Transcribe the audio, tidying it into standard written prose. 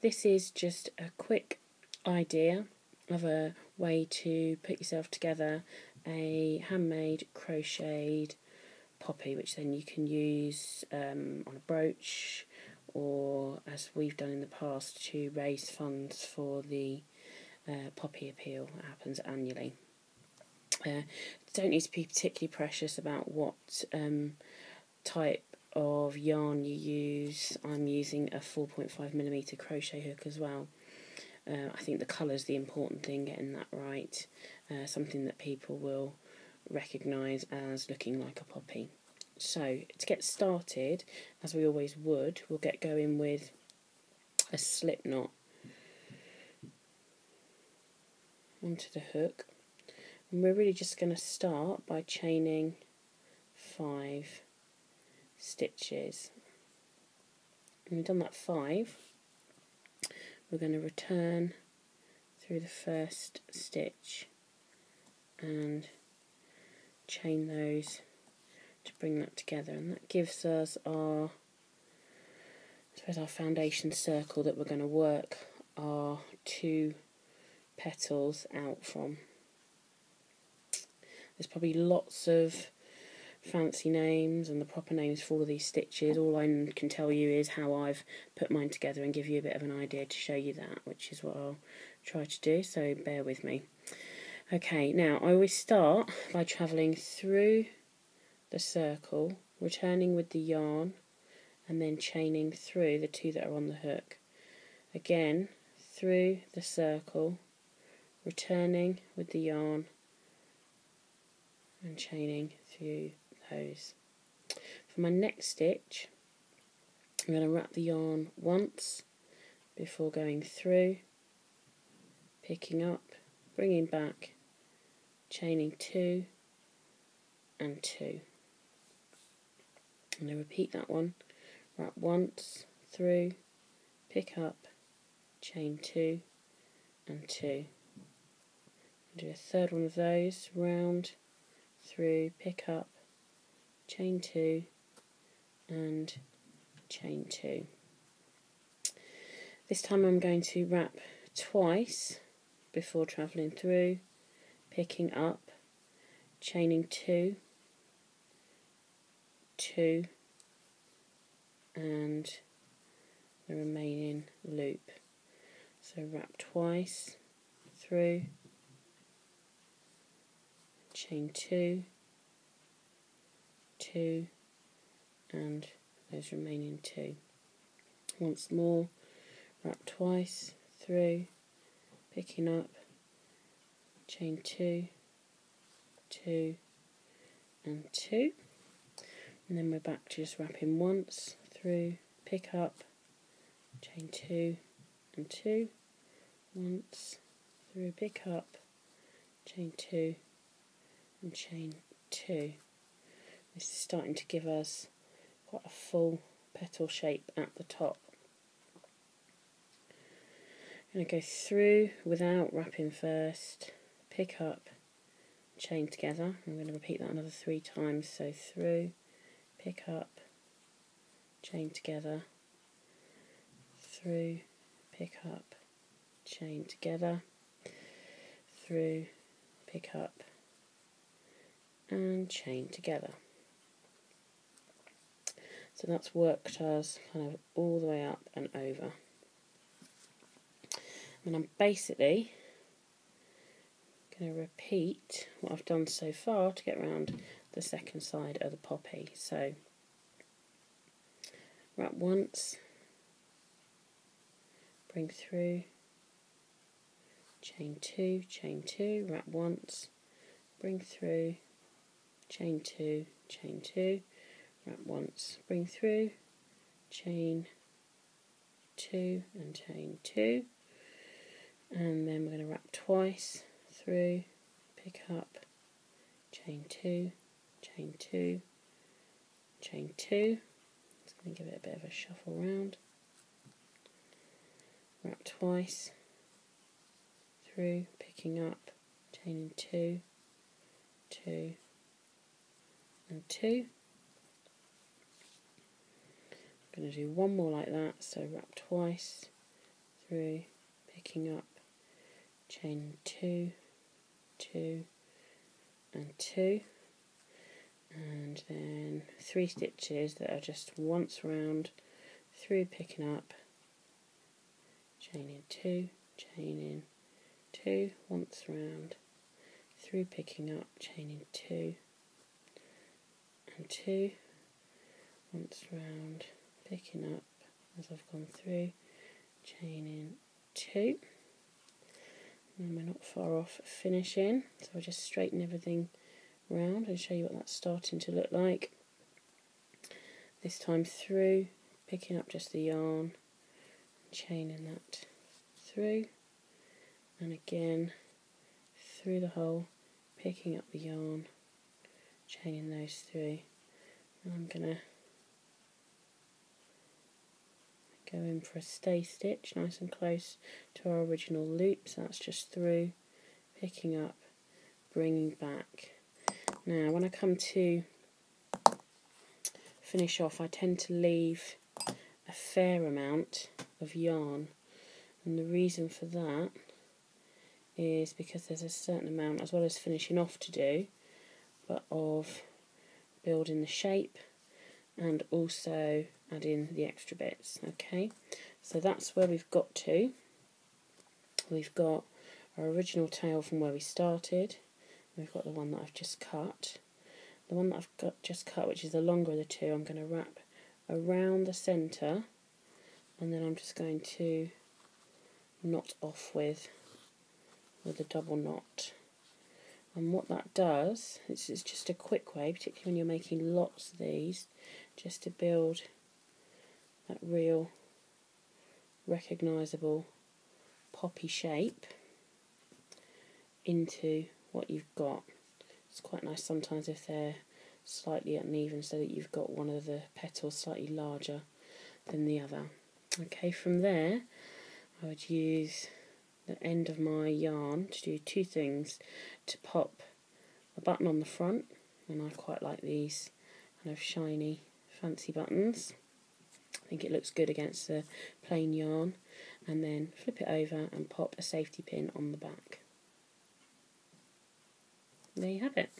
this is just a quick idea of a way to put yourself together a handmade crocheted poppy, which then you can use on a brooch, or as we've done in the past, to raise funds for the Poppy Appeal that happens annually. Don't need to be particularly precious about what type of yarn you use. I'm using a 4.5mm crochet hook as well. I think the colour's the important thing, getting that right, something that people will recognise as looking like a poppy. So to get started, as we always would, we'll get going with a slip knot onto the hook, and we're really just going to start by chaining 5 stitches. When we've done that 5, we're going to return through the first stitch and chain those to bring that together, and that gives us our, I suppose, our foundation circle that we're going to work our 2 petals out from. There's probably lots of fancy names and the proper names for all of these stitches. All I can tell you is how I've put mine together and give you a bit of an idea to show you that, which is what I'll try to do, so bear with me. Okay, now I always start by travelling through the circle, returning with the yarn, and then chaining through the 2 that are on the hook. Again, through the circle, returning with the yarn, and chaining through those. For my next stitch, I'm going to wrap the yarn once before going through, picking up, bringing back, chaining 2 and 2. I'm going to repeat that one. Wrap once, through, pick up, chain 2 and 2. Do a third one of those, round, through, pick up, chain 2 and chain 2. This time I'm going to wrap twice before travelling through, picking up, chaining 2, 2 and the remaining loop. So wrap twice, through, chain 2, 2 and those remaining 2. Once more, wrap twice, through, picking up, chain 2, 2 and 2, and then we're back to just wrapping once, through, pick up, chain 2 and 2, once, through, pick up, chain 2 and chain 2. This is starting to give us quite a full petal shape at the top. I'm going to go through without wrapping first, pick up, chain together. I'm going to repeat that another 3 times, so through, pick up, chain together, through, pick up, chain together, through, pick up and chain together. So that's worked us kind of all the way up and over. And I'm basically going to repeat what I've done so far to get around the second side of the poppy. So wrap once, bring through, chain 2, wrap once, bring through, chain 2, wrap once, bring through, chain 2 and chain 2, and then we're going to wrap twice, through, pick up, chain 2, chain 2, chain 2. Just going to give it a bit of a shuffle round. Wrap twice, through, picking up, chaining 2, 2 and 2. I'm going to do one more like that, so wrap twice, through, picking up, chaining 2, 2 and 2, and then 3 stitches that are just once round, through, picking up, chaining 2, chaining 2, once round, through, picking up, chaining 2 and 2, once round, picking up as I've gone through, chaining 2, and we're not far off finishing, so I'll just straighten everything round and show you what that's starting to look like. This time through, picking up just the yarn, chaining that through, and again through the hole, picking up the yarn, chaining those through, and I'm going to go in for a stay stitch nice and close to our original loop, so that's just through, picking up, bringing back. Now when I come to finish off, I tend to leave a fair amount of yarn, and the reason for that is because there's a certain amount, as well as finishing off, to do, but of building the shape and also adding the extra bits. Okay, so that's where we've got to. We've got our original tail from where we started, we've got the one that I've just cut. The one that I've just cut, which is the longer of the two, I'm going to wrap around the centre, and then I'm just going to knot off with a double knot. And what that does, this is just a quick way, particularly when you're making lots of these, just to build that real recognisable poppy shape into what you've got. It's quite nice sometimes if they're slightly uneven, so that you've got one of the petals slightly larger than the other. Okay, from there I would use the end of my yarn to do two things: to pop a button on the front, and I quite like these kind of shiny fancy buttons. I think it looks good against the plain yarn, and then flip it over and pop a safety pin on the back. There you have it.